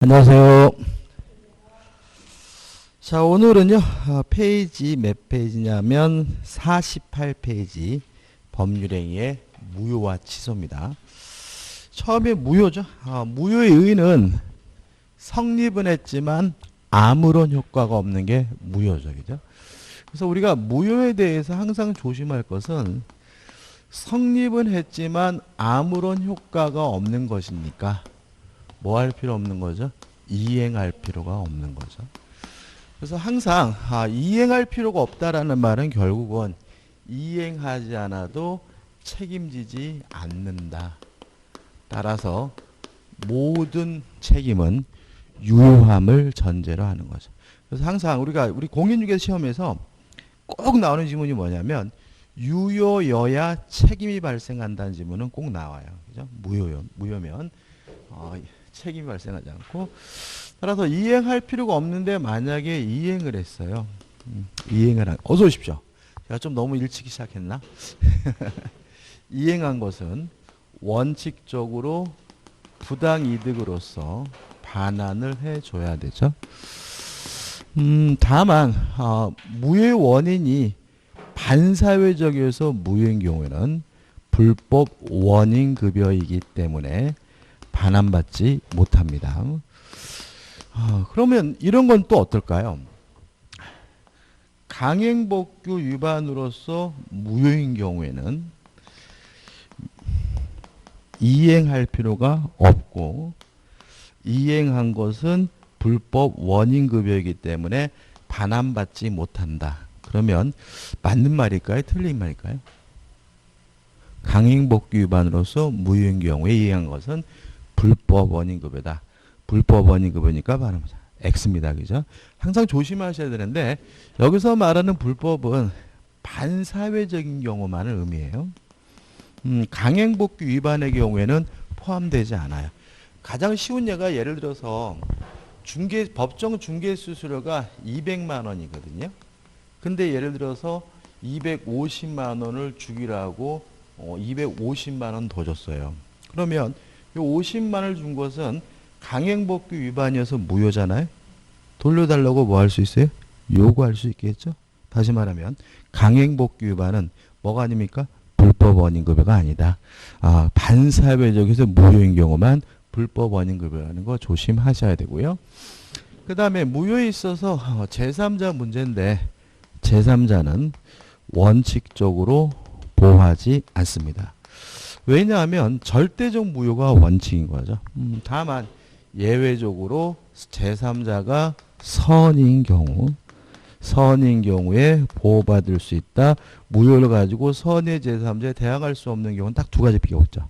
안녕하세요. 자, 오늘은요, 페이지 몇 페이지냐면 48페이지 법률행위의 무효와 취소입니다. 처음에 무효죠. 무효의 의의는 성립은 했지만 아무런 효과가 없는 게 무효죠. 그죠? 그래서 우리가 무효에 대해서 항상 조심할 것은 성립은 했지만 아무런 효과가 없는 것이니까 뭐 할 필요 없는 거죠? 이행할 필요가 없는 거죠. 그래서 항상 이행할 필요가 없다라는 말은 결국은 이행하지 않아도 책임지지 않는다. 따라서 모든 책임은 유효함을 전제로 하는 거죠. 그래서 항상 우리 공인중개 시험에서 꼭 나오는 지문이 뭐냐면 유효여야 책임이 발생한다는 지문은 꼭 나와요. 그죠? 무효면 책임이 발생하지 않고, 따라서 이행할 필요가 없는데 만약에 이행을 했어요. 어서 오십시오. 제가 좀 너무 일찍 시작했나? 이행한 것은 원칙적으로 부당이득으로서 반환을 해줘야 되죠. 다만 무효의 원인이 반사회적이어서 무효인 경우에는 불법 원인급여이기 때문에 반환받지 못합니다. 그러면 이런 건 또 어떨까요? 강행법규 위반으로서 무효인 경우에는 이행할 필요가 없고, 이행한 것은 불법 원인급여이기 때문에 반환받지 못한다. 그러면 맞는 말일까요? 틀린 말일까요? 강행법규 위반으로서 무효인 경우에 이행한 것은 불법 원인급여다. 불법 원인급여니까 바로 X입니다. 그죠? 항상 조심하셔야 되는데, 여기서 말하는 불법은 반사회적인 경우만을 의미해요. 강행법규 위반의 경우에는 포함되지 않아요. 가장 쉬운 예가 예를 들어서 법정 중개 수수료가 200만 원이거든요. 근데 예를 들어서 250만 원을 주기로 고 250만 원 더 줬어요. 그러면 이 50만 원을 준 것은 강행법규 위반이어서 무효잖아요. 돌려달라고 뭐 할 수 있어요? 요구할 수 있겠죠. 다시 말하면 강행법규 위반은 뭐가 아닙니까? 불법 원인급여가 아니다. 반사회적에서 무효인 경우만 불법 원인급여라는 거 조심하셔야 되고요. 그 다음에 무효에 있어서 제3자 문제인데, 제3자는 원칙적으로 보호하지 않습니다. 왜냐하면 절대적 무효가 원칙인 거죠. 다만 예외적으로 제3자가 선인 경우에 보호받을 수 있다. 무효를 가지고 선의 제3자에 대항할 수 없는 경우는 딱 두 가지밖에 없죠.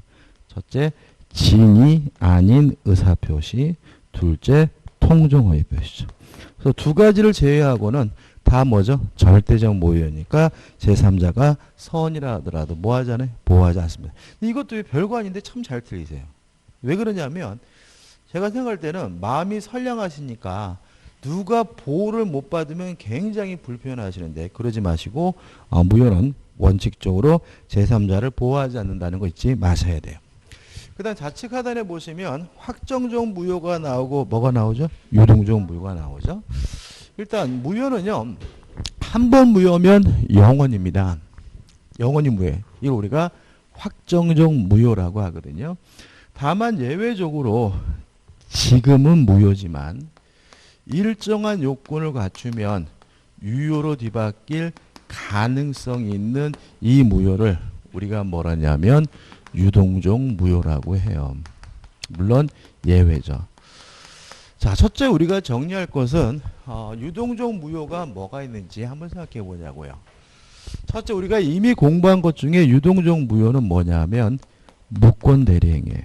첫째, 진이 아닌 의사표시. 둘째, 통정허위 표시죠. 그래서 두 가지를 제외하고는 다 뭐죠? 절대적 무효니까 제3자가 선이라 하더라도 뭐 하잖아요? 보호하지 않습니다. 근데 이것도 별거 아닌데 참 잘 틀리세요. 왜 그러냐면 제가 생각할 때는 마음이 선량하시니까 누가 보호를 못 받으면 굉장히 불편하시는데, 그러지 마시고 무효는 원칙적으로 제3자를 보호하지 않는다는 거 잊지 마셔야 돼요. 그 다음 좌측 하단에 보시면 확정적 무효가 나오고 뭐가 나오죠? 유동적 무효가 나오죠. 일단 무효는요, 한 번 무효면 영원입니다. 영원히 무효. 이걸 우리가 확정적 무효라고 하거든요. 다만 예외적으로 지금은 무효지만 일정한 요건을 갖추면 유효로 뒤바뀔 가능성이 있는 이 무효를 우리가 뭐라냐면 유동적 무효라고 해요. 물론 예외죠. 자, 첫째 우리가 정리할 것은 유동적 무효가 뭐가 있는지 한번 생각해 보자고요. 첫째, 우리가 이미 공부한 것 중에 유동적 무효는 뭐냐면 무권 대리행위예요.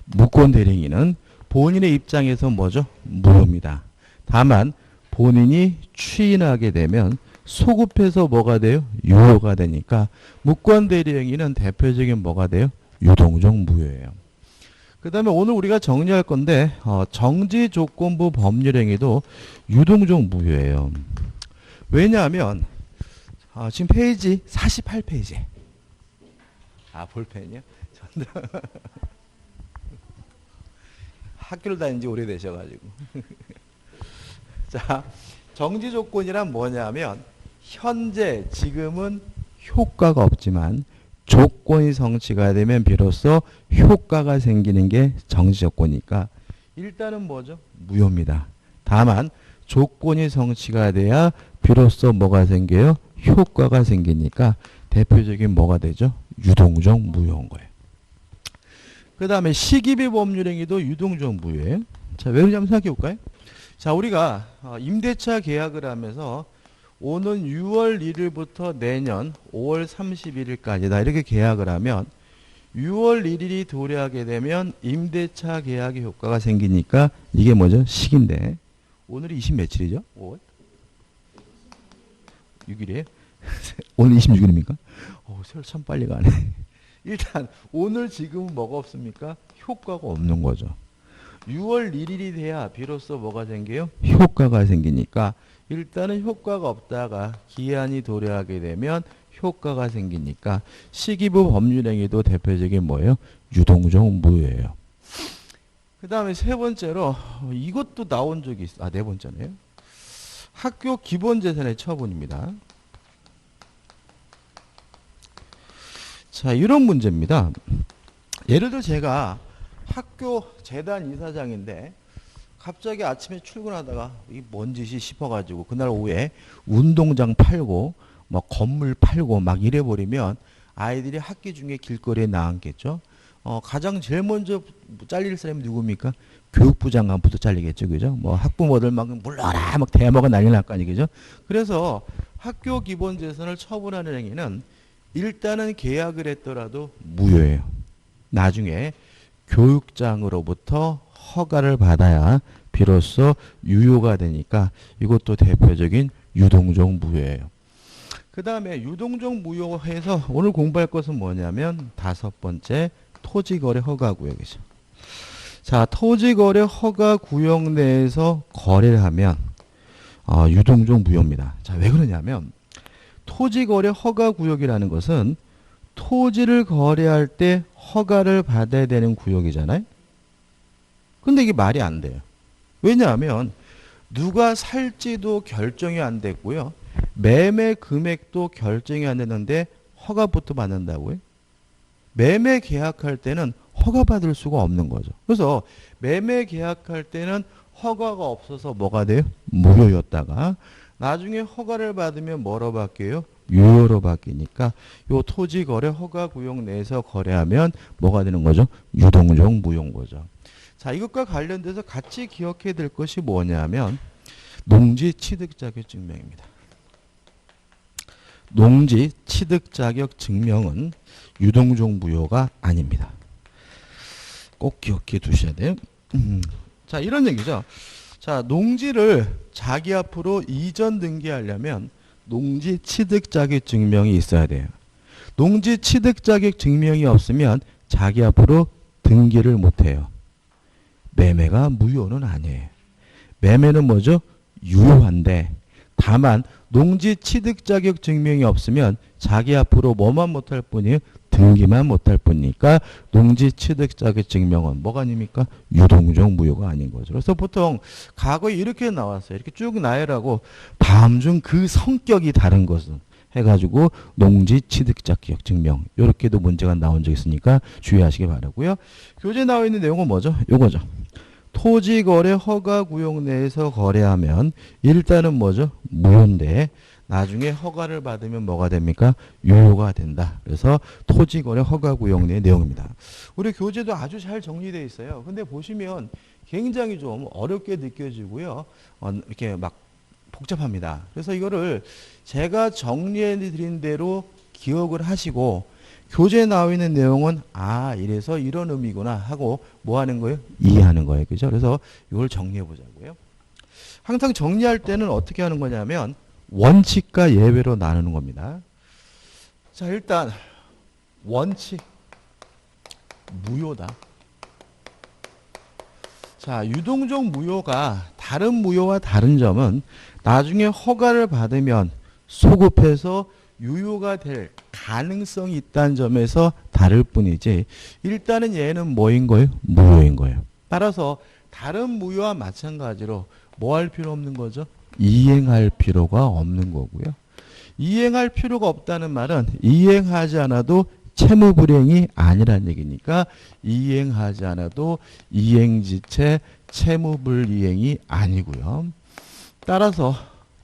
무권 대리행위는 본인의 입장에서 뭐죠? 무효입니다. 다만 본인이 추인하게 되면 소급해서 뭐가 돼요? 유효가 되니까 무권 대리행위는 대표적인 뭐가 돼요? 유동적 무효예요. 그 다음에 오늘 우리가 정리할 건데 정지조건부 법률행위도 유동적 무효예요. 왜냐하면 지금 페이지 48페이지. 볼펜이요? 학교를 다닌 지 오래되셔가지고. 자, 정지 조건이란 뭐냐면 현재 지금은 효과가 없지만 조건이 성취가 되면 비로소 효과가 생기는 게 정지 조건이니까 일단은 뭐죠? 무효입니다. 다만 조건이 성취가 돼야 비로소 뭐가 생겨요? 효과가 생기니까 대표적인 뭐가 되죠? 유동적 무효인 거예요. 그 다음에 시기비 법률행위도 유동적 무효예요. 자, 왜 그러냐면 생각해 볼까요? 자, 우리가 임대차 계약을 하면서 오는 6월 1일부터 내년 5월 31일까지다 이렇게 계약을 하면 6월 1일이 도래하게 되면 임대차 계약의 효과가 생기니까 이게 뭐죠? 시기인데 오늘이 20 며칠이죠? 5월? 6일이에요? 오늘 26일입니까? 세월 참 빨리 가네. 일단 오늘 지금은 뭐가 없습니까? 효과가 없는 거죠. 6월 1일이 돼야 비로소 뭐가 생겨요? 효과가 생기니까 일단은 효과가 없다가 기한이 도래하게 되면 효과가 생기니까 시기부 법률행위도 대표적인 뭐예요? 유동적 무효예요. 그 다음에 세 번째로 이것도 나온 적이 있어. 네 번째네요. 학교 기본재산의 처분입니다. 자, 이런 문제입니다. 예를 들어 제가 학교 재단 이사장인데 갑자기 아침에 출근하다가 이게 뭔 짓이 싶어가지고 그날 오후에 운동장 팔고 뭐 건물 팔고 막 이래버리면 아이들이 학기 중에 길거리에 나앉겠죠. 가장 제일 먼저 잘릴 사람이 누굽니까? 교육부 장관부터 잘리겠죠, 그죠? 뭐 학부모들 막 물러라 막 대모가 난리 날 거 아니겠죠? 그래서 학교 기본재산을 처분하는 행위는 일단은 계약을 했더라도 무효예요. 나중에 교육장으로부터 허가를 받아야 비로소 유효가 되니까 이것도 대표적인 유동적 무효예요. 그 다음에 유동적 무효해서 오늘 공부할 것은 뭐냐면 다섯 번째 토지거래 허가구역이죠. 자, 토지거래 허가구역 내에서 거래를 하면 유동적 무효입니다. 자, 왜 그러냐면 토지거래 허가구역이라는 것은 토지를 거래할 때 허가를 받아야 되는 구역이잖아요. 근데 이게 말이 안 돼요. 왜냐하면 누가 살지도 결정이 안 됐고요. 매매 금액도 결정이 안 됐는데 허가부터 받는다고요? 매매 계약할 때는 허가 받을 수가 없는 거죠. 그래서 매매 계약할 때는 허가가 없어서 뭐가 돼요? 무효였다가 나중에 허가를 받으면 뭐로 바뀌어요? 유효로 바뀌니까 요 토지거래 허가구역 내에서 거래하면 뭐가 되는 거죠? 유동적 무효인 거죠. 자, 이것과 관련돼서 같이 기억해야 될 것이 뭐냐면 농지 취득 자격 증명입니다. 농지 취득 자격 증명은 유동적 무효가 아닙니다. 꼭 기억해 두셔야 돼요. 자, 이런 얘기죠. 자, 농지를 자기 앞으로 이전 등기하려면 농지 취득 자격 증명이 있어야 돼요. 농지 취득 자격 증명이 없으면 자기 앞으로 등기를 못 해요. 매매가 무효는 아니에요. 매매는 뭐죠? 유효한데 다만 농지 취득 자격 증명이 없으면 자기 앞으로 뭐만 못할 뿐이에요? 등기만 못할 뿐이니까 농지 취득 자격 증명은 뭐가 아닙니까? 유동적 무효가 아닌 거죠. 그래서 보통 과거에 이렇게 나왔어요. 이렇게 쭉 나열하고 다음 중 그 성격이 다른 것은 해가지고 농지 취득 자격 증명 이렇게도 문제가 나온 적이 있으니까 주의하시기 바라고요. 교재에 나와 있는 내용은 뭐죠? 요거죠. 토지거래 허가구역 내에서 거래하면 일단은 뭐죠? 무효인데 나중에 허가를 받으면 뭐가 됩니까? 유효가 된다. 그래서 토지거래 허가구역 내의 내용입니다. 우리 교재도 아주 잘 정리되어 있어요. 근데 보시면 굉장히 좀 어렵게 느껴지고요. 이렇게 막 복잡합니다. 그래서 이거를 제가 정리해 드린 대로 기억을 하시고 교재에 나와 있는 내용은 이래서 이런 의미구나 하고 뭐 하는 거예요? 이해하는 거예요. 그죠? 그래서 이걸 정리해 보자고요. 항상 정리할 때는 어떻게 하는 거냐면 원칙과 예외로 나누는 겁니다. 자, 일단 원칙 무효다. 자, 유동적 무효가 다른 무효와 다른 점은 나중에 허가를 받으면 소급해서 유효가 될 가능성이 있다는 점에서 다를 뿐이지 일단은 얘는 뭐인 거예요? 무효인 거예요. 따라서 다른 무효와 마찬가지로 뭐 할 필요 없는 거죠? 이행할 필요가 없는 거고요. 이행할 필요가 없다는 말은 이행하지 않아도 채무 불이행이 아니란 얘기니까 이행하지 않아도 이행지체 채무 불이행이 아니고요. 따라서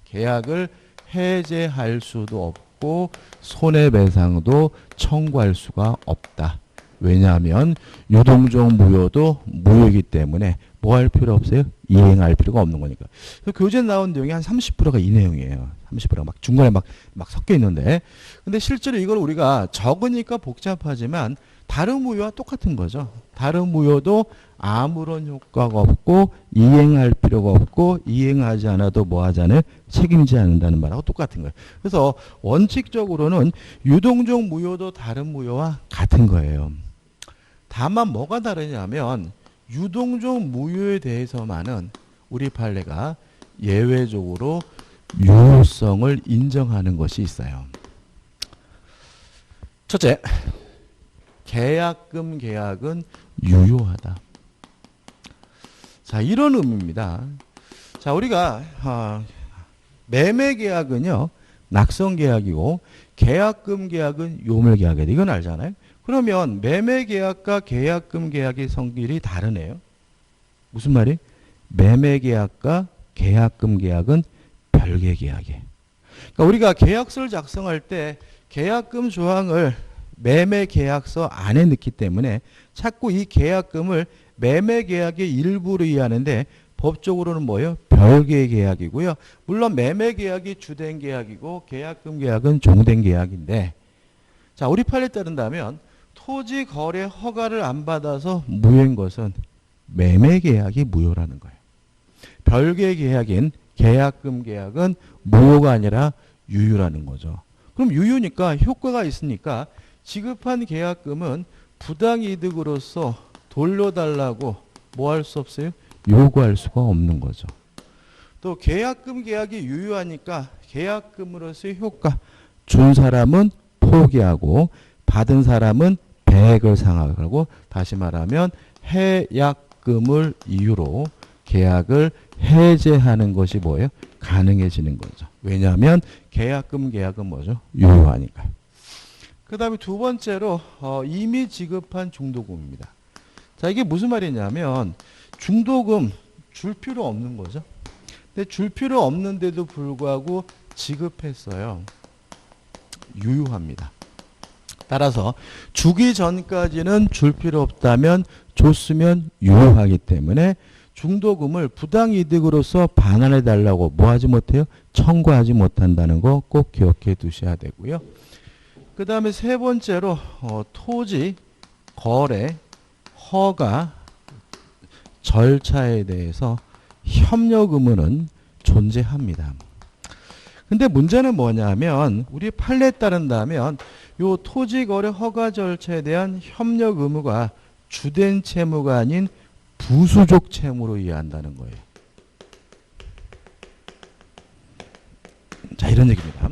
계약을 해제할 수도 없고 손해배상도 청구할 수가 없다. 왜냐하면 유동적 무효도 무효이기 때문에 뭐 할 필요 없어요? 이행할 필요가 없는 거니까. 그래서 교재 나온 내용이 한 30%가 이 내용이에요. 30%가 막 중간에 막 섞여 있는데. 근데 실제로 이걸 우리가 적으니까 복잡하지만 다른 무효와 똑같은 거죠. 다른 무효도 아무런 효과가 없고 이행할 필요가 없고 이행하지 않아도 뭐 하자는 책임지지 않는다는 말하고 똑같은 거예요. 그래서 원칙적으로는 유동적 무효도 다른 무효와 같은 거예요. 다만 뭐가 다르냐면 유동적 무효에 대해서만은 우리 판례가 예외적으로 유효성을 인정하는 것이 있어요. 첫째, 계약금 계약은 유효하다. 자, 이런 의미입니다. 자, 우리가 매매 계약은요, 낙선 계약이고 계약금 계약은 요물 계약이다. 이건 알잖아요. 그러면 매매 계약과 계약금 계약의 성질이 다르네요. 무슨 말이? 매매 계약과 계약금 계약은 별개 계약이에요. 그러니까 우리가 계약서를 작성할 때 계약금 조항을 매매 계약서 안에 넣기 때문에 자꾸 이 계약금을 매매 계약의 일부로 이해하는데 법적으로는 뭐예요? 별개 계약이고요. 물론 매매 계약이 주된 계약이고 계약금 계약은 종된 계약인데, 자, 우리 판례에 따른다면 토지 거래 허가를 안 받아서 무효인 것은 매매 계약이 무효라는 거예요. 별개 계약인 계약금 계약은 무효가 아니라 유효라는 거죠. 그럼 유효니까 효과가 있으니까 지급한 계약금은 부당이득으로서 돌려달라고 뭐 할 수 없어요? 요구할 수가 없는 거죠. 또 계약금 계약이 유효하니까 계약금으로서의 효과, 준 사람은 포기하고 받은 사람은 배액을 상환하고, 다시 말하면 해약금을 이유로 계약을 해제하는 것이 뭐예요? 가능해지는 거죠. 왜냐하면 계약금 계약은 뭐죠? 유효하니까요. 그 다음에 두 번째로 이미 지급한 중도금입니다. 자, 이게 무슨 말이냐면 중도금 줄 필요 없는 거죠. 근데 줄 필요 없는데도 불구하고 지급했어요. 유효합니다. 따라서 주기 전까지는 줄 필요 없다면 줬으면 유효하기 때문에 중도금을 부당이득으로서 반환해 달라고 뭐 하지 못해요? 청구하지 못한다는 거 꼭 기억해 두셔야 되고요. 그 다음에 세 번째로 토지, 거래, 허가, 절차에 대해서 협력 의무는 존재합니다. 근데 문제는 뭐냐면 우리 판례에 따른다면 요 토지, 거래, 허가 절차에 대한 협력 의무가 주된 채무가 아닌 부수적 채무로 이해한다는 거예요. 자, 이런 얘기입니다.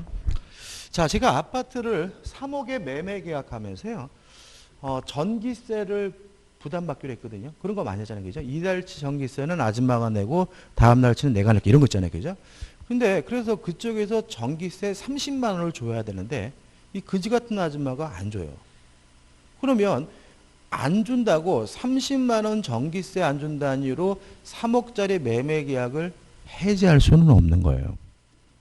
자, 제가 아파트를 3억에 매매 계약하면서요, 전기세를 부담받기로 했거든요. 그런 거 많이 하잖아요. 그죠? 이달치 전기세는 아줌마가 내고 다음 날치는 내가 낼게. 이런 거 있잖아요. 그죠? 근데 그래서 그쪽에서 전기세 30만 원을 줘야 되는데 이 그지 같은 아줌마가 안 줘요. 그러면 안 준다고 30만 원 전기세 안 준다는 이유로 3억짜리 매매 계약을 해지할 수는 없는 거예요.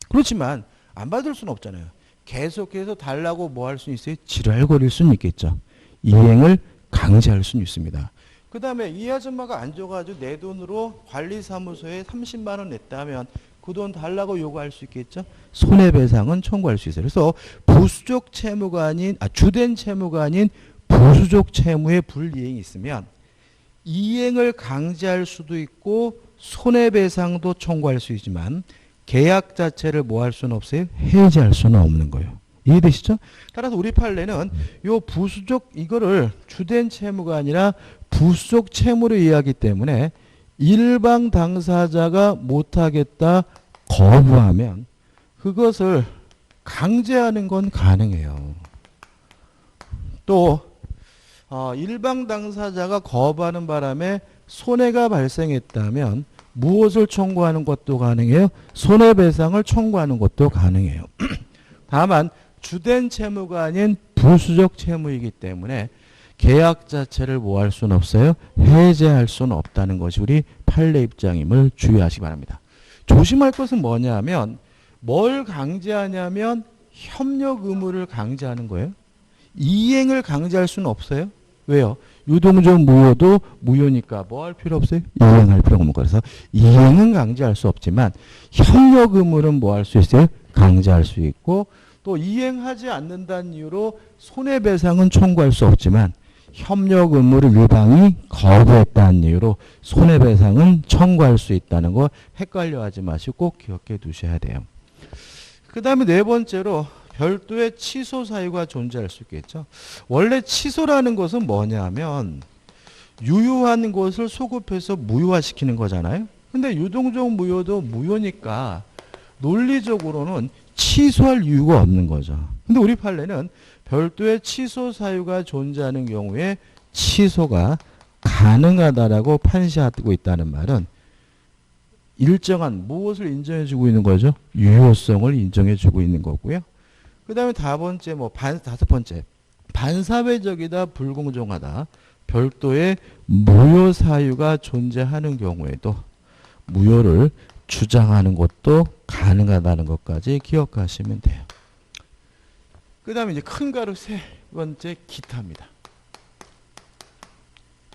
그렇지만 안 받을 수는 없잖아요. 계속해서 달라고 뭐 할 수 있어요? 지랄거릴 수는 있겠죠. 이행을 강제할 수는 있습니다. 그 다음에 이 아줌마가 안 줘가지고 내 돈으로 관리사무소에 30만 원 냈다 하면 그 돈 달라고 요구할 수 있겠죠. 손해배상은 청구할 수 있어요. 그래서 부수적 채무가 아닌, 주된 채무가 아닌 부수적 채무의 불이행이 있으면 이행을 강제할 수도 있고 손해배상도 청구할 수 있지만 계약 자체를 뭐 할 수는 없어요? 해지할 수는 없는 거예요. 이해되시죠? 따라서 우리 판례는 요 부수적 이거를 주된 채무가 아니라 부수적 채무로 이해하기 때문에 일방 당사자가 못하겠다 거부하면 그것을 강제하는 건 가능해요. 또 일방 당사자가 거부하는 바람에 손해가 발생했다면 무엇을 청구하는 것도 가능해요? 손해배상을 청구하는 것도 가능해요. 다만 주된 채무가 아닌 부수적 채무이기 때문에 계약 자체를 뭐 할 수는 없어요? 해제할 수는 없다는 것이 우리 판례 입장임을 주의하시기 바랍니다. 조심할 것은 뭐냐면 뭘 강제하냐면 협력 의무를 강제하는 거예요. 이행을 강제할 수는 없어요. 왜요? 유동적 무효도 무효니까 뭐 할 필요 없어요? 이행할 필요가 없는 거라서 이행은 강제할 수 없지만 협력 의무는 뭐 할 수 있어요? 강제할 수 있고 또 이행하지 않는다는 이유로 손해배상은 청구할 수 없지만 협력 의무를 유방이 거부했다는 이유로 손해배상은 청구할 수 있다는 거 헷갈려하지 마시고 꼭 기억해 두셔야 돼요. 그 다음에 네 번째로 별도의 취소 사유가 존재할 수 있겠죠. 원래 취소라는 것은 뭐냐면 유효한 것을 소급해서 무효화시키는 거잖아요. 근데 유동적 무효도 무효니까 논리적으로는 취소할 이유가 없는 거죠. 근데 우리 판례는 별도의 취소 사유가 존재하는 경우에 취소가 가능하다라고 판시하고 있다는 말은 일정한 무엇을 인정해주고 있는 거죠? 유효성을 인정해주고 있는 거고요. 그 다음에 다섯 번째, 반사회적이다, 불공정하다. 별도의 무효 사유가 존재하는 경우에도 무효를 주장하는 것도 가능하다는 것까지 기억하시면 돼요. 그 다음에 이제 큰 가로 세 번째 기타입니다.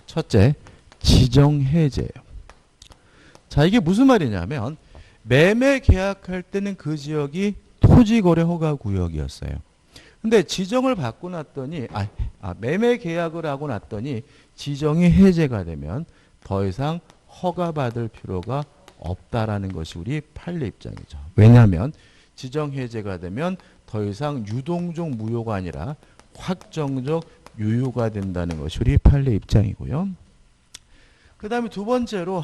첫째, 지정해제예요. 자, 이게 무슨 말이냐면 매매 계약할 때는 그 지역이 토지거래 허가 구역이었어요. 근데 지정을 받고 났더니 매매 계약을 하고 났더니 지정이 해제가 되면 더 이상 허가받을 필요가 없다라는 것이 우리 판례 입장이죠. 왜냐하면 지정 해제가 되면 더 이상 유동적 무효가 아니라 확정적 유효가 된다는 것이 우리 판례 입장이고요. 그 다음에 두 번째로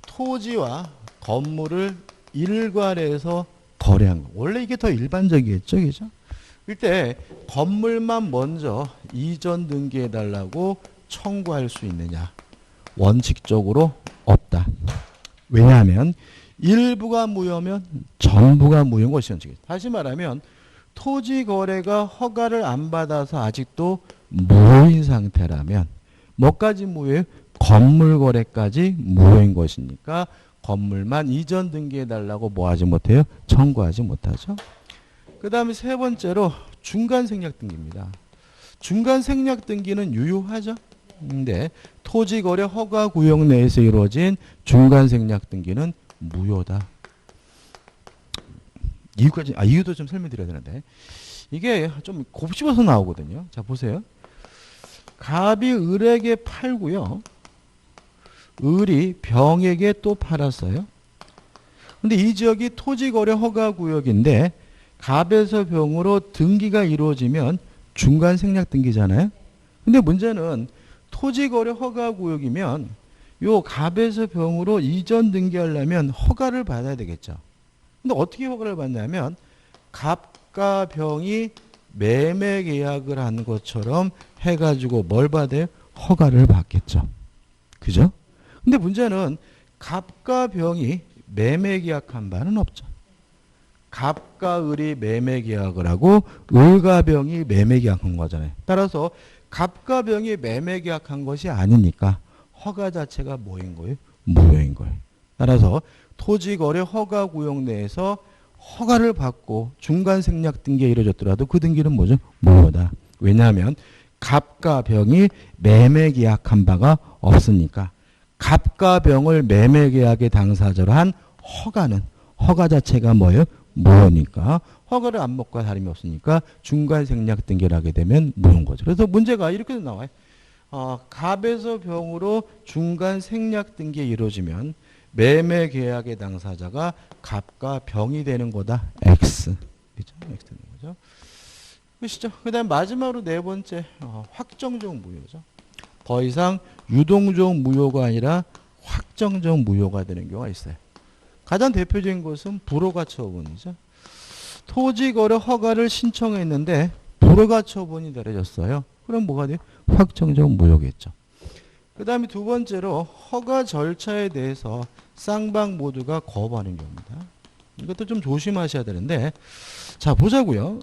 토지와 건물을 일괄해서 거래한 거. 원래 이게 더 일반적이겠죠, 그죠? 이때 건물만 먼저 이전 등기해달라고 청구할 수 있느냐? 원칙적으로 없다. 왜냐하면 일부가 무효면 전부가 무효인 것이 원칙이죠. 다시 말하면 토지 거래가 허가를 안 받아서 아직도 무효인 상태라면 뭐까지 무효예요? 건물 거래까지 무효인 것이니까 건물만 이전 등기해달라고 뭐 하지 못해요? 청구하지 못하죠. 그 다음에 세 번째로 중간 생략 등기입니다. 중간 생략 등기는 유효하죠. 근데 토지 거래 허가 구역 내에서 이루어진 중간 생략 등기는 무효다. 이유도 좀 설명드려야 되는데 이게 좀 곱씹어서 나오거든요. 자, 보세요. 갑이 을에게 팔고요. 을이 병에게 또 팔았어요. 근데 이 지역이 토지거래 허가구역인데 갑에서 병으로 등기가 이루어지면 중간 생략 등기잖아요. 근데 문제는 토지거래 허가구역이면 요 갑에서 병으로 이전 등기하려면 허가를 받아야 되겠죠. 근데 어떻게 허가를 받냐면 갑과 병이 매매 계약을 한 것처럼 해가지고 뭘 받아요? 허가를 받겠죠. 그죠? 근데 문제는 갑과 병이 매매 계약한 바는 없죠. 갑과 을이 매매 계약을 하고 을과 병이 매매 계약한 거잖아요. 따라서 갑과 병이 매매 계약한 것이 아니니까 허가 자체가 뭐인 거예요? 무효인 거예요. 따라서 토지거래 허가 구역 내에서 허가를 받고 중간 생략 등기가 이루어졌더라도 그 등기는 뭐죠? 무효다. 왜냐하면 갑과 병이 매매 계약한 바가 없으니까 갑과 병을 매매 계약의 당사자로 한 허가는 허가 자체가 뭐예요? 무효니까 허가를 안 먹고 다름이 없으니까 중간 생략 등기를 하게 되면 무효인 거죠. 그래서 문제가 이렇게 나와요. 갑에서 병으로 중간 생략 등기가 이루어지면 매매 계약의 당사자가 갑과 병이 되는 거다. X. 그죠? X 되는 거죠. 그시죠? 그 다음 마지막으로 네 번째 확정적 무효죠. 더 이상 유동적 무효가 아니라 확정적 무효가 되는 경우가 있어요. 가장 대표적인 것은 불허가 처분이죠. 토지거래 허가를 신청했는데 불허가 처분이 내려졌어요. 그럼 뭐가 돼요? 확정적 무효겠죠. 그 다음에 두 번째로 허가 절차에 대해서 쌍방 모두가 거부하는 경우입니다. 이것도 좀 조심하셔야 되는데, 자, 보자고요.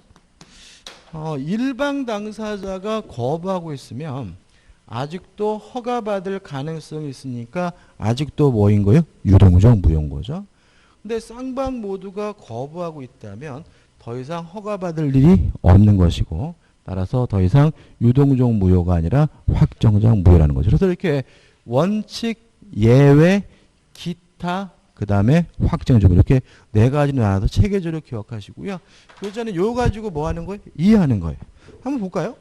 일방 당사자가 거부하고 있으면 아직도 허가받을 가능성이 있으니까 아직도 뭐인 거예요? 유동적 무효인 거죠. 근데 쌍방 모두가 거부하고 있다면 더 이상 허가받을 일이 없는 것이고, 따라서 더 이상 유동적 무효가 아니라 확정적 무효라는 거죠. 그래서 이렇게 원칙, 예외, 기타, 그 다음에 확정적 이렇게 네 가지로 나눠서 체계적으로 기억하시고요. 그 전에 요 가지고 뭐 하는 거예요? 이해하는 거예요. 한번 볼까요?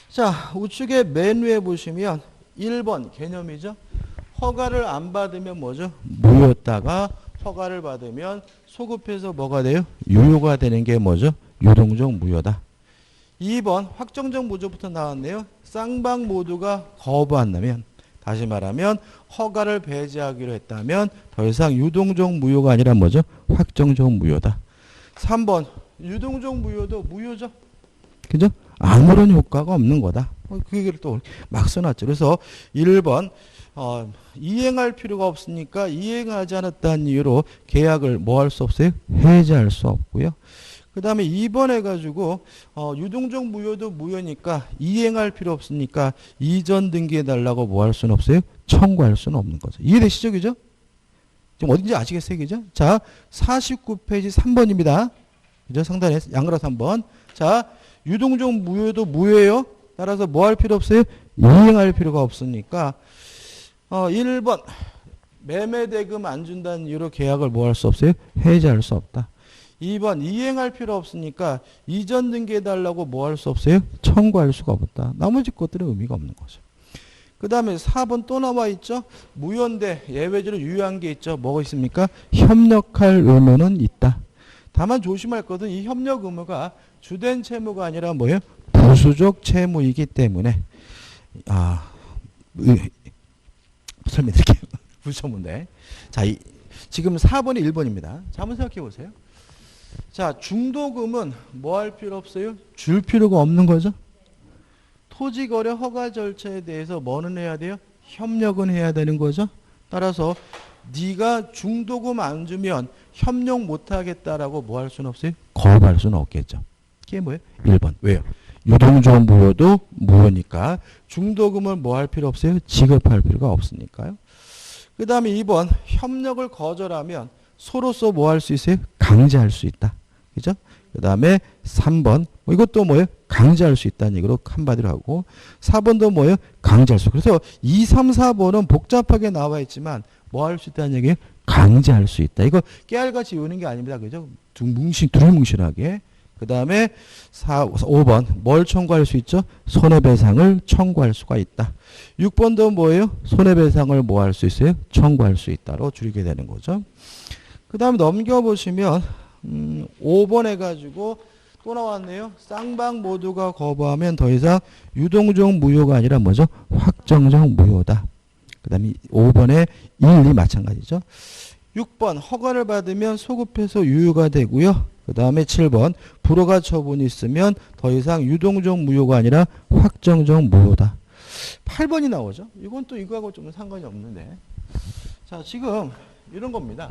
자, 우측에 맨 위에 보시면 1번 개념이죠. 허가를 안 받으면 뭐죠? 무효였다가 허가를 받으면 소급해서 뭐가 돼요? 유효가 되는 게 뭐죠? 유동적 무효다. 2번 확정적 무효부터 나왔네요. 쌍방 모두가 거부한다면, 다시 말하면 허가를 배제하기로 했다면 더 이상 유동적 무효가 아니라 뭐죠? 확정적 무효다. 3번 유동적 무효도 무효죠. 그죠? 아무런 효과가 없는 거다. 그 얘기를 또 막 써놨죠. 그래서 1번 이행할 필요가 없으니까 이행하지 않았다는 이유로 계약을 뭐 할 수 없어요? 해지할 수 없고요. 그 다음에 2번 해가지고 유동적 무효도 무효니까 이행할 필요 없으니까 이전 등기해달라고 뭐 할 수는 없어요? 청구할 수는 없는 거죠. 이해되시죠? 그죠? 지금 어딘지 아시겠어요? 그죠? 자, 49페이지 3번입니다. 그죠? 상단에 양그라 3번. 자, 유동적 무효도 무효예요. 따라서 뭐 할 필요 없어요? 이행할 필요가 없으니까 1번 매매 대금 안 준다는 이유로 계약을 뭐 할 수 없어요? 해지할 수 없다. 2번 이행할 필요 없으니까 이전 등기해달라고 뭐 할 수 없어요? 청구할 수가 없다. 나머지 것들은 의미가 없는 거죠. 그 다음에 4번 또 나와 있죠. 무효인데 예외적으로 유효한 게 있죠. 뭐가 있습니까? 협력할 의무는 있다. 다만 조심할 것은 이 협력 의무가 주된 채무가 아니라 뭐예요? 부수적 채무이기 때문에 설명드릴게요. 부수적 문제. 자, 지금 4번이 1번입니다. 자, 한번 생각해 보세요. 자, 중도금은 뭐 할 필요 없어요? 줄 필요가 없는 거죠. 토지거래 허가 절차에 대해서 뭐는 해야 돼요? 협력은 해야 되는 거죠. 따라서 네가 중도금 안 주면 협력 못 하겠다라고 뭐 할 수는 없어요? 거부할 수는 없겠죠. 이게 뭐예요? 1번. 왜요? 유동적 무효도 무효니까 중도금을 뭐 할 필요 없어요? 지급할 필요가 없으니까요. 그 다음에 2번 협력을 거절하면 소로서 뭐 할 수 있어요? 강제할 수 있다. 그죠? 그 다음에 3번 이것도 뭐예요? 강제할 수 있다는 얘기로 한마디로 하고 4번도 뭐예요? 강제할 수. 그래서 2, 3, 4번은 복잡하게 나와 있지만 뭐 할 수 있다는 얘기예요? 강제할 수 있다. 이거 깨알같이 외우는 게 아닙니다. 그죠? 두루뭉실하게. 그 다음에 5번 뭘 청구할 수 있죠? 손해배상을 청구할 수가 있다. 6번도 뭐예요? 손해배상을 뭐 할 수 있어요? 청구할 수 있다로 줄이게 되는 거죠. 그 다음에 넘겨보시면 5번 해가지고 또 나왔네요. 쌍방 모두가 거부하면 더 이상 유동적 무효가 아니라 뭐죠? 확정적 무효다. 그 다음에 5번에 1, 2 마찬가지죠. 6번 허가를 받으면 소급해서 유효가 되고요. 그 다음에 7번 불허가 처분이 있으면 더 이상 유동적 무효가 아니라 확정적 무효다. 8번이 나오죠. 이건 또 이거하고 좀 상관이 없는데. 자, 지금 이런 겁니다.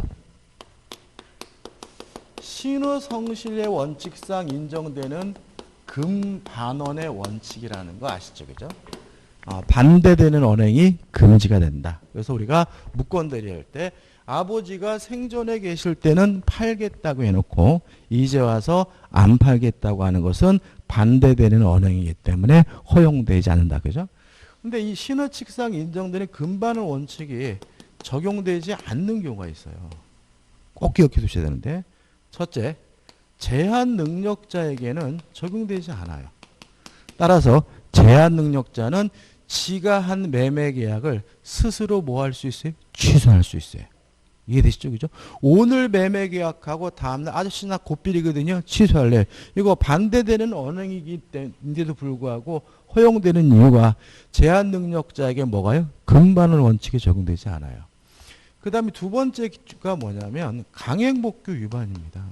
신의성실의 원칙상 인정되는 금반원의 원칙이라는 거 아시죠? 그죠? 반대되는 언행이 금지가 된다. 그래서 우리가 무권대리 할 때 아버지가 생전에 계실 때는 팔겠다고 해놓고 이제 와서 안 팔겠다고 하는 것은 반대되는 언행이기 때문에 허용되지 않는다. 그죠? 근데 이 신의칙상 인정되는 금반원 원칙이 적용되지 않는 경우가 있어요. 꼭 기억해 두셔야 되는데 첫째, 제한 능력자에게는 적용되지 않아요. 따라서 제한 능력자는 지가 한 매매 계약을 스스로 뭐 할 수 있어요? 취소할 수 있어요. 이해되시죠? 그죠? 오늘 매매 계약하고 다음날 아저씨 나 곧빌이거든요. 취소할래. 이거 반대되는 언행이기인데도 불구하고 허용되는 이유가 제한 능력자에게 뭐가요? 금반원 원칙에 적용되지 않아요. 그 다음에 두 번째가 뭐냐면 강행복귀 위반입니다.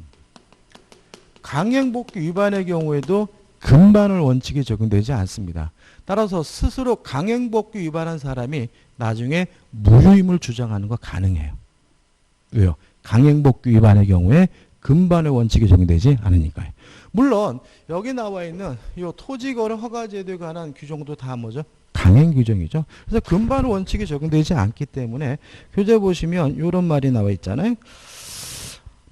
강행복귀 위반의 경우에도 금반을 원칙이 적용되지 않습니다. 따라서 스스로 강행복귀 위반한 사람이 나중에 무효임을 주장하는 거 가능해요. 왜요? 강행복귀 위반의 경우에 금반의 원칙이 적용되지 않으니까요. 물론 여기 나와 있는 이 토지거래 허가제도에 관한 규정도 다 뭐죠? 강행 규정이죠. 그래서 금반 원칙이 적용되지 않기 때문에 교재 보시면 이런 말이 나와 있잖아요.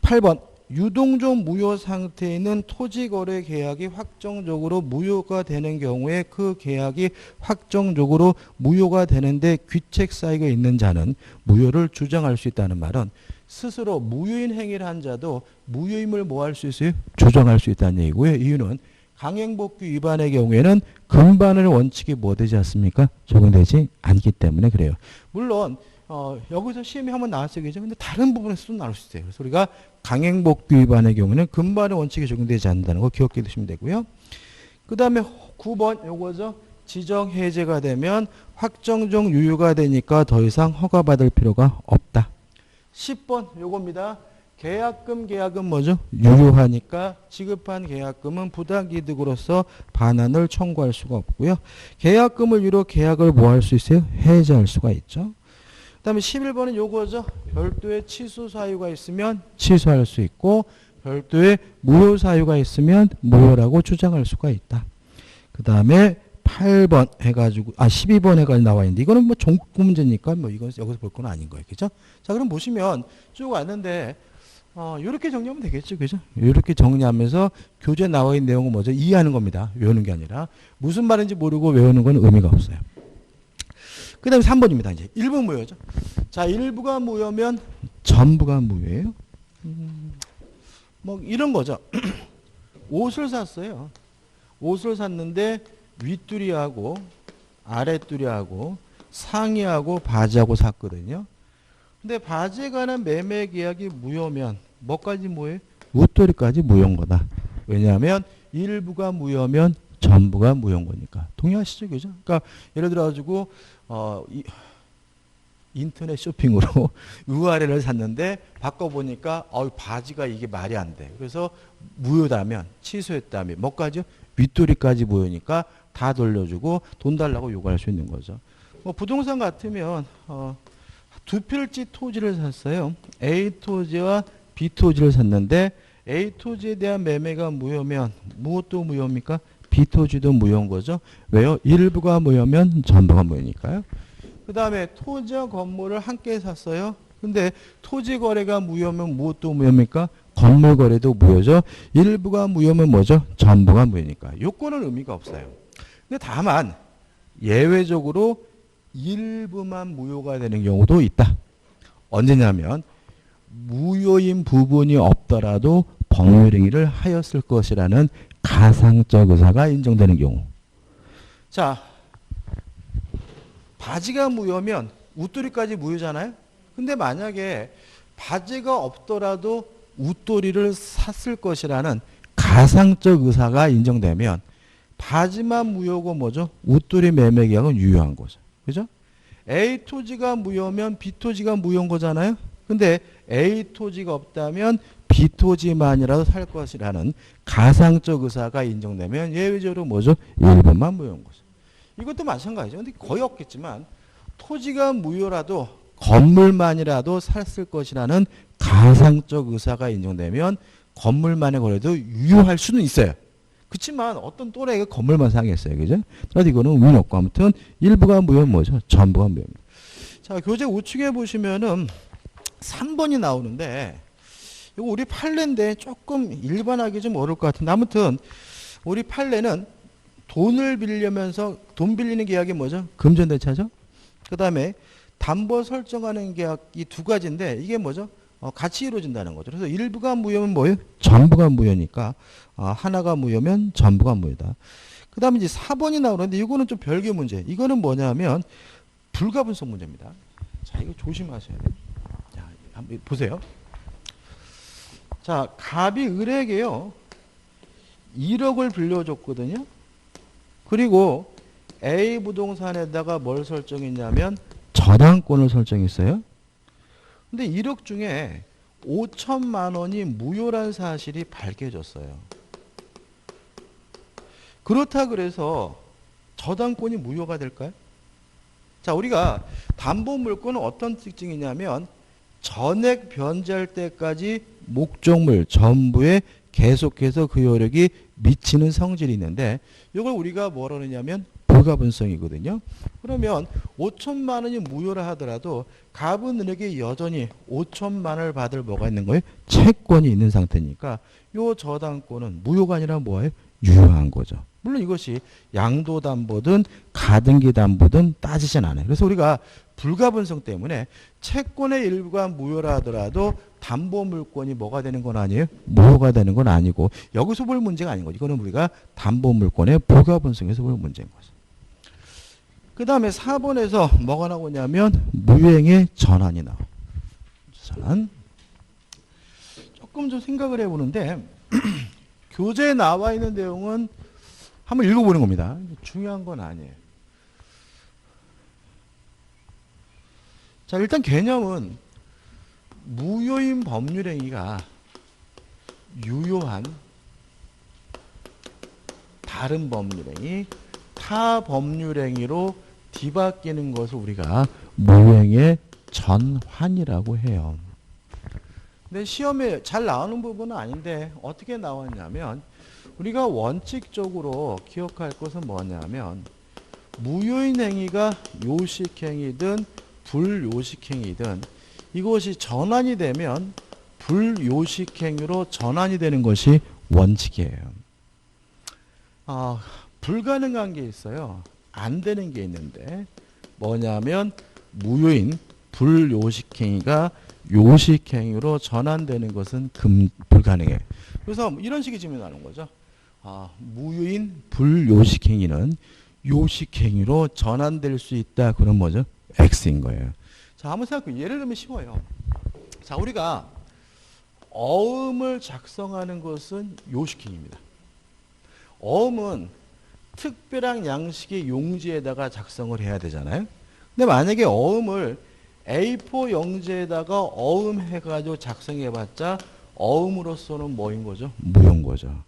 8번 유동종 무효 상태에 있는 토지거래 계약이 확정적으로 무효가 되는 경우에 그 계약이 확정적으로 무효가 되는데 귀책 사유가 있는 자는 무효를 주장할 수 있다는 말은 스스로 무효인 행위를 한 자도 무효임을 뭐 할 수 있어요? 주장할 수 있다는 얘기고요. 이유는 강행복귀 위반의 경우에는 금반의 원칙이 뭐 되지 않습니까? 적용되지 않기 때문에 그래요. 물론 여기서 시험이 한번 나왔어요. 그죠? 근데 다른 부분에서도 나올 수 있어요. 그래서 우리가 강행복귀 위반의 경우는 금반의 원칙이 적용되지 않는다는 거 기억해 두시면 되고요. 그 다음에 9번 요거죠. 지정 해제가 되면 확정적 유효가 되니까 더 이상 허가받을 필요가 없다. 10번 요겁니다. 계약금 뭐죠? 유효하니까 지급한 계약금은 부당이득으로서 반환을 청구할 수가 없고요. 계약금을 유로 계약을 뭐 할 수 있어요? 해제할 수가 있죠. 그 다음에 11번은 요거죠. 별도의 취소 사유가 있으면 취소할 수 있고 별도의 무효 사유가 있으면 무효라고 주장할 수가 있다. 그 다음에 8번 해가지고 12번 해가지고 나와 있는데 이거는 뭐 종국 문제니까 뭐 이건 여기서 볼 건 아닌 거예요. 그죠? 자, 그럼 보시면 쭉 왔는데 이렇게 정리하면 되겠죠. 그죠? 이렇게 정리하면서 교재에 나와 있는 내용은 뭐죠? 이해하는 겁니다. 외우는 게 아니라. 무슨 말인지 모르고 외우는 건 의미가 없어요. 그 다음에 3번입니다. 이제 일부 무효죠. 자, 일부가 무효면 전부가 무효예요. 뭐 이런 거죠. 옷을 샀어요. 옷을 샀는데 윗뚜리하고 아랫뚜리하고 상의하고 바지하고 샀거든요. 근데 바지에 관한 매매 계약이 무효면 뭐까지 무효예요? 웃돌이까지 무효인 거다. 왜냐하면 일부가 무효면 전부가 무효인 거니까. 동의하시죠? 그죠? 그러니까 예를 들어 가지고 인터넷 쇼핑으로 의아래를 샀는데 바꿔보니까 바지가 이게 말이 안 돼. 그래서 무효다면 취소했다면 뭐까지요? 윗돌이까지 무효니까 다 돌려주고 돈 달라고 요구할 수 있는 거죠. 뭐 부동산 같으면 두 필지 토지를 샀어요. A 토지와 B 토지를 샀는데 A 토지에 대한 매매가 무효면 무엇도 무효입니까? B 토지도 무효인 거죠. 왜요? 일부가 무효면 전부가 무효니까요. 그 다음에 토지와 건물을 함께 샀어요. 근데 토지 거래가 무효면 무엇도 무효입니까? 건물 거래도 무효죠. 일부가 무효면 뭐죠? 전부가 무효니까. 요건은 의미가 없어요. 근데 다만 예외적으로 일부만 무효가 되는 경우도 있다. 언제냐면 무효인 부분이 없더라도 법률행위를 하였을 것이라는 가상적 의사가 인정되는 경우. 자, 바지가 무효면 웃돌이까지 무효잖아요. 근데 만약에 바지가 없더라도 웃돌이를 샀을 것이라는 가상적 의사가 인정되면 바지만 무효고 뭐죠? 웃돌이 매매 계약은 유효한 거죠. 그죠? A 토지가 무효면 B 토지가 무효인 거잖아요. 근데 A 토지가 없다면 B 토지만이라도 살 것이라는 가상적 의사가 인정되면 예외적으로 뭐죠? 일부만 무효인 거죠. 이것도 마찬가지죠. 근데 거의 없겠지만 토지가 무효라도 건물만이라도 샀을 것이라는 가상적 의사가 인정되면 건물만의 거래도 유효할 수는 있어요. 그렇지만 어떤 또래가 건물만 사겠어요. 그죠? 그래서 이거는 의미 없고 아무튼 일부가 무효는 뭐죠? 전부가 무효입니다. 자, 교재 우측에 보시면은 3번이 나오는데 이거 우리 판례인데 조금 일반하기 좀 어려울 것 같은데 아무튼 우리 판례는 돈을 빌리면서 돈 빌리는 계약이 뭐죠? 금전대차죠. 그 다음에 담보 설정하는 계약이 두 가지인데 이게 뭐죠? 같이 이루어진다는 거죠. 그래서 일부가 무효면 뭐예요? 전부가 무효니까 하나가 무효면 전부가 무효다. 그 다음에 이제 4번이 나오는데 이거는 좀 별개 문제. 이거는 뭐냐면 불가분성 문제입니다. 자, 이거 조심하셔야 돼요. 자, 한번 보세요. 자, 갑이 을에게요 1억을 빌려줬거든요. 그리고 A 부동산에다가 뭘 설정했냐면 저당권을 설정했어요. 근데 1억 중에 5천만 원이 무효란 사실이 밝혀졌어요. 그렇다 그래서 저당권이 무효가 될까요? 자, 우리가 담보물권은 어떤 특징이냐면 전액 변제할 때까지 목적물 전부에 계속해서 그 효력이 미치는 성질이 있는데 이걸 우리가 뭐라 그러냐면 불가분성이거든요. 그러면 5천만 원이 무효라 하더라도 갑은 은에게 여전히 5천만 원을 받을 뭐가 있는 거예요? 채권이 있는 상태니까 이 저당권은 무효가 아니라 뭐예요? 유효한 거죠. 물론 이것이 양도담보든 가등기담보든 따지진 않아요. 그래서 우리가 불가분성 때문에 채권의 일부가 무효라 하더라도 담보물권이 뭐가 되는 건 아니에요? 무효가 되는 건 아니고 여기서 볼 문제가 아닌 거죠. 이거는 우리가 담보물권의 불가분성에서 볼 문제인 거죠. 그 다음에 4번에서 뭐가 나오냐면 무효행의 전환이 나와요. 전환. 조금 좀 생각을 해보는데 교재에 나와 있는 내용은 한번 읽어보는 겁니다. 중요한 건 아니에요. 자, 일단 개념은 무효인 법률행위가 유효한 다른 법률행위, 타 법률행위로 뒤바뀌는 것을 우리가 무효행의 전환이라고 해요. 근데 시험에 잘 나오는 부분은 아닌데 어떻게 나왔냐면 우리가 원칙적으로 기억할 것은 뭐냐면 무효인 행위가 요식행위든 불요식행위든 이것이 전환이 되면 불요식행위로 전환이 되는 것이 원칙이에요. 불가능한 게 있어요. 안 되는 게 있는데 뭐냐면 무효인 불요식행위가 요식행위로 전환되는 것은 불가능해요. 그래서 이런 식의 질문이 나오는 거죠. 무효인 불요식행위는 요식행위로 전환될 수 있다. 그런 뭐죠? X인 거예요. 자, 한번 생각해. 예를 들면 쉬워요. 자, 우리가 어음을 작성하는 것은 요식행위입니다. 어음은 특별한 양식의 용지에다가 작성을 해야 되잖아요. 근데 만약에 어음을 A4 용지에다가 어음 해가지고 작성해봤자 어음으로서는 뭐인 거죠? 무효인 거죠.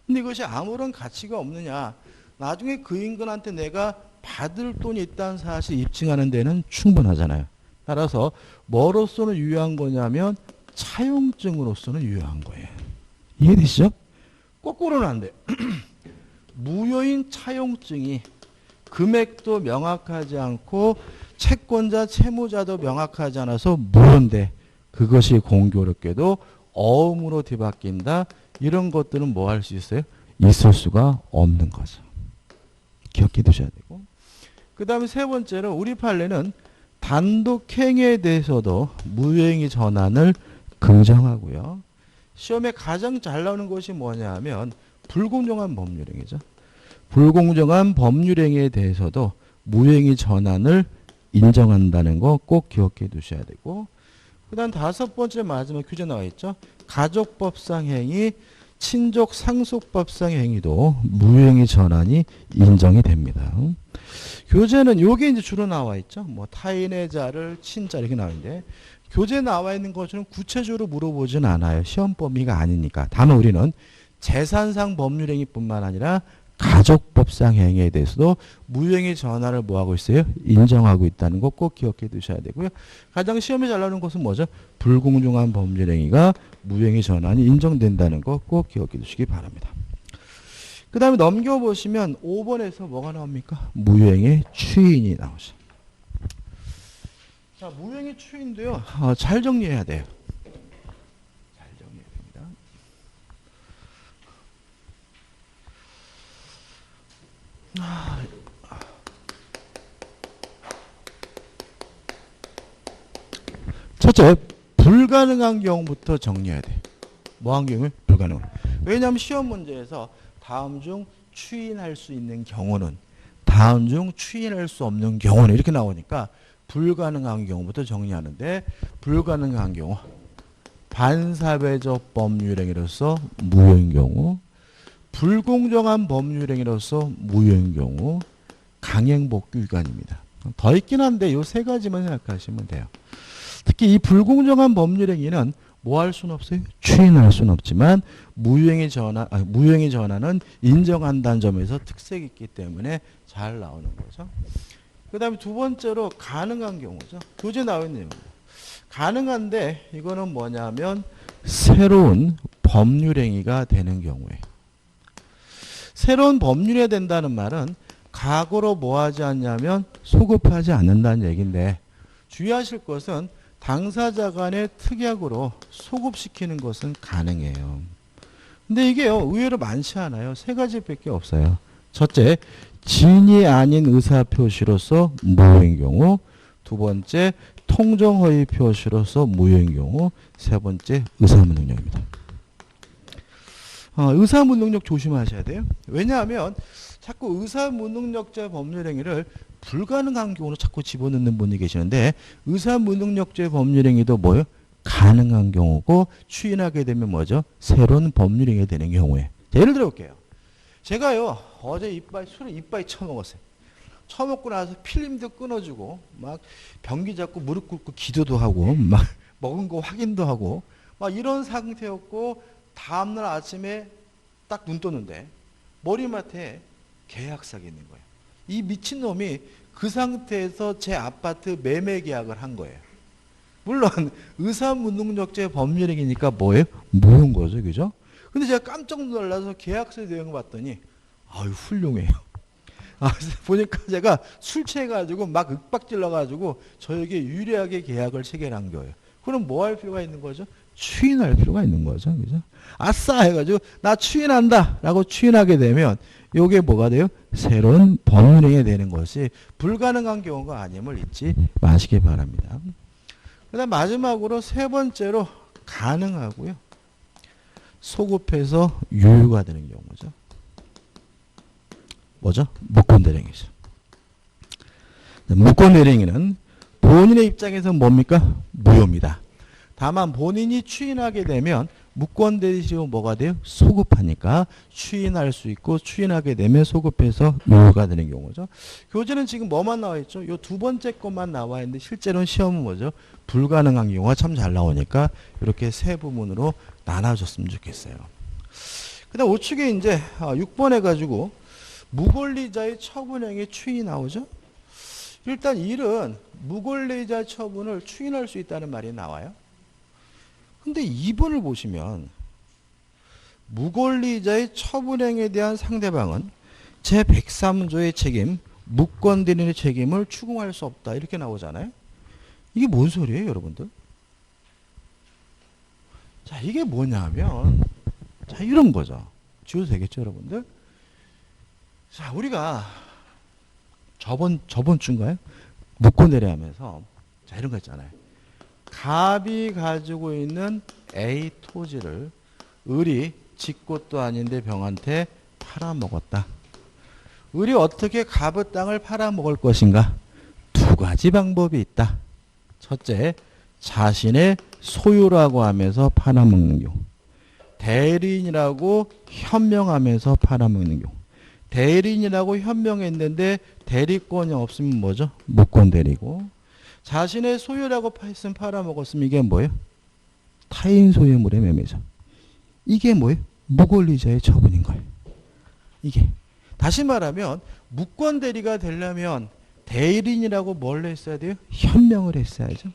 근데 이것이 아무런 가치가 없느냐? 나중에 그 인간한테 내가 받을 돈이 있다는 사실 입증하는 데는 충분하잖아요. 따라서 뭐로서는 유효한 거냐면 차용증으로서는 유효한 거예요. 이해되시죠? 거꾸로는 안 돼요. 무효인 차용증이 금액도 명확하지 않고 채권자, 채무자도 명확하지 않아서 무효인데 그것이 공교롭게도 어음으로 뒤바뀐다. 이런 것들은 뭐 할 수 있어요? 있을 수가 없는 거죠. 기억해 두셔야 되고. 그 다음에 세 번째로 우리 판례는 단독행위에 대해서도 무효행위 전환을 긍정하고요. 시험에 가장 잘 나오는 것이 뭐냐 하면 불공정한 법률행위죠. 불공정한 법률행위에 대해서도 무효행위 전환을 인정한다는 거 꼭 기억해 두셔야 되고, 그 다음 다섯 번째 마지막 규제 나와 있죠. 가족법상 행위, 친족 상속법상 행위도 무효행위 전환이 인정이 됩니다. 교재는 요게 이제 주로 나와 있죠. 뭐 타인의 자를 친자 이렇게 나오는데 교재에 나와 있는 것처럼 구체적으로 물어보진 않아요. 시험 범위가 아니니까. 다만 우리는 재산상 법률행위뿐만 아니라 가족법상 행위에 대해서도 무효행위 전환을 뭐하고 있어요? 인정하고 있다는 거 꼭 기억해 두셔야 되고요. 가장 시험에 잘 나오는 것은 뭐죠? 불공정한 법률행위가 무효행위 전환이 인정된다는 거 꼭 기억해 두시기 바랍니다. 그 다음에 넘겨보시면 5번에서 뭐가 나옵니까? 무효행위 추인이 나오죠. 자, 무효행위 추인도요. 잘 정리해야 돼요. 잘 정리해야 됩니다. 첫째, 불가능한 경우부터 정리해야 돼. 뭐한 경우에? 불가능한. 왜냐하면 시험 문제에서 다음 중 추인할 수 있는 경우는, 다음 중 추인할 수 없는 경우는 이렇게 나오니까 불가능한 경우부터 정리하는데, 불가능한 경우 반사회적 법률행위로서 무효인 경우, 불공정한 법률행위로서 무효인 경우, 강행복귀 위반입니다. 더 있긴 한데 이 세 가지만 생각하시면 돼요. 특히 이 불공정한 법률행위는 뭐 할 수는 없어요? 추인할 수는 없지만 무효행위 전환은 인정한다는 점에서 특색이 있기 때문에 잘 나오는 거죠. 그 다음에 두 번째로 가능한 경우죠. 교재 나와 있는 내용입니다. 가능한데 이거는 뭐냐면 새로운 법률행위가 되는 경우에 새로운 법률이 된다는 말은 과거로 뭐 하지 않냐면 소급하지 않는다는 얘기인데 주의하실 것은 당사자 간의 특약으로 소급시키는 것은 가능해요. 근데 이게요 의외로 많지 않아요. 세 가지밖에 없어요. 첫째, 진이 아닌 의사표시로서 무효인 경우. 두 번째, 통정허위 표시로서 무효인 경우. 세 번째, 의사무능력입니다. 의사무능력 조심하셔야 돼요. 왜냐하면 자꾸 의사무능력자 법률행위를 불가능한 경우로 자꾸 집어넣는 분이 계시는데 의사무능력자 법률행위도 뭐예요? 가능한 경우고 추인하게 되면 뭐죠? 새로운 법률행위가 되는 경우에. 자, 예를 들어 볼게요. 제가요 어제 술을 이빨 처먹었어요. 처먹고 나서 필름도 끊어주고 막 변기 잡고 무릎 꿇고 기도도 하고 막 먹은 거 확인도 하고 막 이런 상태였고 다음날 아침에 딱 눈 떴는데 머리맡에 계약서가 있는 거예요. 이 미친놈이 그 상태에서 제 아파트 매매 계약을 한 거예요. 물론 의사무능력자 법률행위니까 뭐예요? 무효인 거죠. 그죠? 근데 제가 깜짝 놀라서 계약서 내용을 봤더니 아유 훌륭해요. 보니까 제가 술 취해가지고 막 윽박질러가지고 저에게 유리하게 계약을 체결한 거예요. 그럼 뭐 할 필요가 있는 거죠? 추인할 필요가 있는 거죠. 그죠? 아싸 해가지고 나 추인한다 라고 추인하게 되면 요게 뭐가 돼요? 새로운 법률행위가 되는 것이 불가능한 경우가 아님을 잊지 마시기 바랍니다. 그 다음 마지막으로 세 번째로 가능하고요. 소급해서 유효가 되는 경우죠. 뭐죠? 무권대행이죠. 무권대행위는 본인의 입장에서 뭡니까? 무효입니다. 다만 본인이 추인하게 되면 무권대리시로 뭐가 돼요? 소급하니까 추인할 수 있고 추인하게 되면 소급해서 유효가 되는 경우죠. 교재는 지금 뭐만 나와 있죠? 요 두 번째 것만 나와 있는데 실제로는 시험은 뭐죠? 불가능한 경우가 참 잘 나오니까 이렇게 세 부문으로 나눠줬으면 좋겠어요. 그 다음 우측에 이제 6번 해가지고 무권리자의 처분행위 추인이 나오죠. 일단 1은 무권리자 처분을 추인할 수 있다는 말이 나와요. 근데 2번을 보시면 무권리자의 처분행위에 대한 상대방은 제103조의 책임, 무권대리인의 책임을 추궁할 수 없다 이렇게 나오잖아요. 이게 뭔 소리예요 여러분들? 자 이게 뭐냐면 자 이런 거죠. 지워도 되겠죠 여러분들? 자 우리가 저번 주인가요? 무권대리 하면서 자 이런 거 있잖아요. 갑이 가지고 있는 A 토지를 을이 지 것도 아닌데 병한테 팔아먹었다. 을이 어떻게 갑의 땅을 팔아먹을 것인가? 두 가지 방법이 있다. 첫째, 자신의 소유라고 하면서 팔아먹는 경우. 대리인이라고 현명하면서 팔아먹는 경우. 대리인이라고 현명했는데 대리권이 없으면 뭐죠? 무권대리고. 자신의 소유라고 했으면 팔아먹었으면 이게 뭐예요? 타인 소유물의 매매죠. 이게 뭐예요? 무권리자의 처분인 거예요. 이게. 다시 말하면 무권대리가 되려면 대리인이라고 뭘 했어야 돼요? 현명을 했어야죠.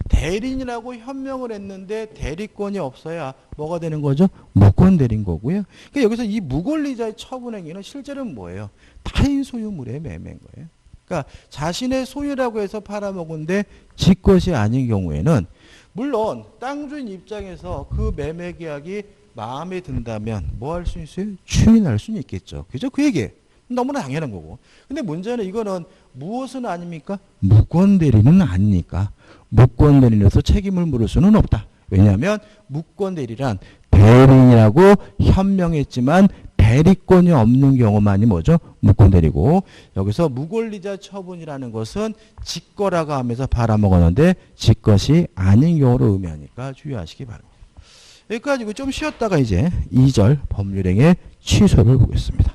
대리인이라고 현명을 했는데 대리권이 없어야 뭐가 되는 거죠? 무권대리인 거고요. 그러니까 여기서 이 무권리자의 처분행위는 실제로는 뭐예요? 타인 소유물의 매매인 거예요. 그러니까 자신의 소유라고 해서 팔아먹은데 지 것이 아닌 경우에는 물론 땅주인 입장에서 그 매매 계약이 마음에 든다면 뭐 할 수 있어요? 추인할 수는 있겠죠. 그죠? 그 얘기예요. 너무나 당연한 거고. 근데 문제는 이거는 무엇은 아닙니까? 무권대리는 아니니까 무권대리로서 책임을 물을 수는 없다. 왜냐하면 무권대리란 대리인이라고 현명했지만 대리권이 없는 경우만이 뭐죠? 무권대리고 여기서 무권리자 처분이라는 것은 지 거라고 하면서 팔아먹었는데 지 것이 아닌 경우로 의미하니까 주의하시기 바랍니다. 여기까지 좀 쉬었다가 이제 2절 법률행위의 취소를 보겠습니다.